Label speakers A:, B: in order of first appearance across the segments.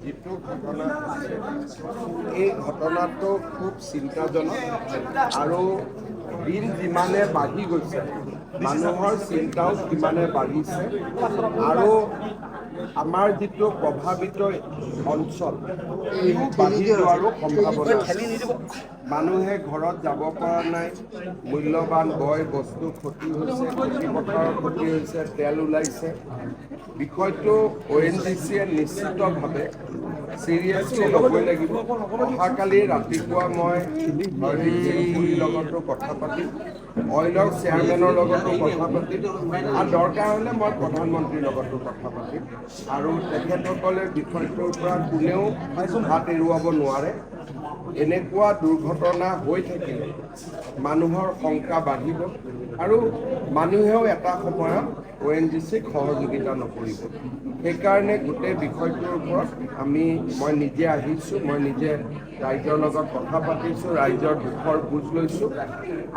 A: যিটো ঘটনা এই ঘটনাটো খুব চিন্তাজনক আৰু দিন যিমানে বাঢ়ি গৈছে মানুহৰ চিন্তাও সিমানে বাঢ়িছে আৰু আমাৰ যিটো প্ৰভাৱিত অঞ্চল এইও বাঢ়ি যোৱাৰো সম্ভাৱনা আছে। মানুহে ঘৰত যাব পৰা নাই, মূল্যৱান বয় বস্তু ক্ষতি হৈছে, খেতিপথাৰৰ ক্ষতি হৈছে, তেল ওলাইছে। বিষয়টো ONGCয়ে নিশ্চিতভাৱে চিৰিয়াছলি ল'বই লাগিব। অহাকালি ৰাতিপুৱা মই হৰদীপ সিং পুৰীৰ লগতো কথা পাতিম, অইলৰ চেয়াৰমেনৰ লগতো কথা পাতিম আৰু দৰকাৰ হ'লে মই প্ৰধানমন্ত্ৰীৰ লগতো কথা পাতিম আৰু তেখেতসকলে বিষয়টোৰ পৰা কোনেও হাত এৰুৱাব নোৱাৰে। এনেকুৱা দুৰ্ঘটনা হৈ থাকিলে মানুহৰ শংকা বাঢ়িব আৰু মানুহেও এটা সময়ত ONGCক সহযোগিতা নকৰিব। সেইকাৰণে গোটেই বিষয়টোৰ ওপৰত মই নিজে আহিছোঁ, মই নিজে ৰাইজৰ লগত কথা পাতিছোঁ, ৰাইজৰ দুখৰ বুজ লৈছোঁ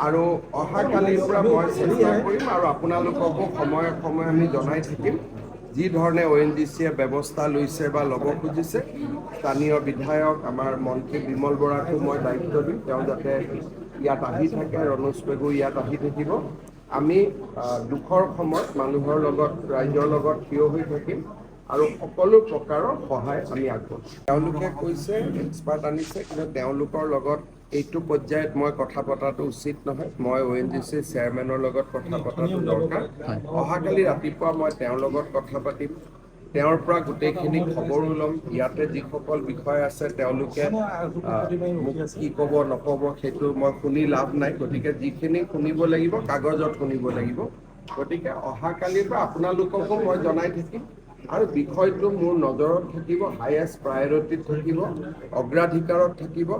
A: আৰু অহাকালিৰ পৰা মই চেষ্টা কৰিম আৰু আপোনালোককো সময়ে সময়ে আমি জনাই থাকিম যি ধৰণে ONGCয়ে ব্যৱস্থা লৈছে বা ল'ব খুজিছে। স্থানীয় বিধায়ক আমাৰ মন্ত্ৰী বিমল বৰাকো মই দায়িত্ব দিম, তেওঁ যাতে ইয়াত আহি থাকে, ৰণোজ পেগু ইয়াত আহি থাকিব। আমি দুখৰ সময়ত মানুহৰ লগত ৰাইজৰ লগত থিয় হৈ থাকিম আৰু সকলো প্ৰকাৰৰ সহায় আমি আগবঢ়াম। তেওঁলোকে কৈছে এক্সপাৰ্ট আনিছে, কিন্তু তেওঁলোকৰ লগত এইটো পৰ্যায়ত মই কথা পতাটো উচিত নহয়। মই ONGCৰ চেয়াৰমেনৰ লগত কথা পতাটো দৰকাৰ। অহাকালি ৰাতিপুৱা মই তেওঁৰ লগত কথা পাতিম, তেওঁৰ পৰা গোটেইখিনি খবৰো ল'ম। ইয়াতে যিসকল বিষয় আছে তেওঁলোকে মোক কি ক'ব নক'ব সেইটো মই শুনি লাভ নাই। গতিকে যিখিনি শুনিব লাগিব কাগজত শুনিব লাগিব। গতিকে অহাকালিৰ পৰা আপোনালোককো মই জনাই থাকিম আৰু বিষয়টো মোৰ নজৰত থাকিব, হায়েষ্ট প্ৰায়ৰিটিত থাকিব, অগ্ৰাধিকাৰত থাকিব।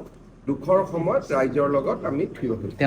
A: দুখৰ সময়ত ৰাইজৰ লগত আমি থিয় হৈ থাকিম।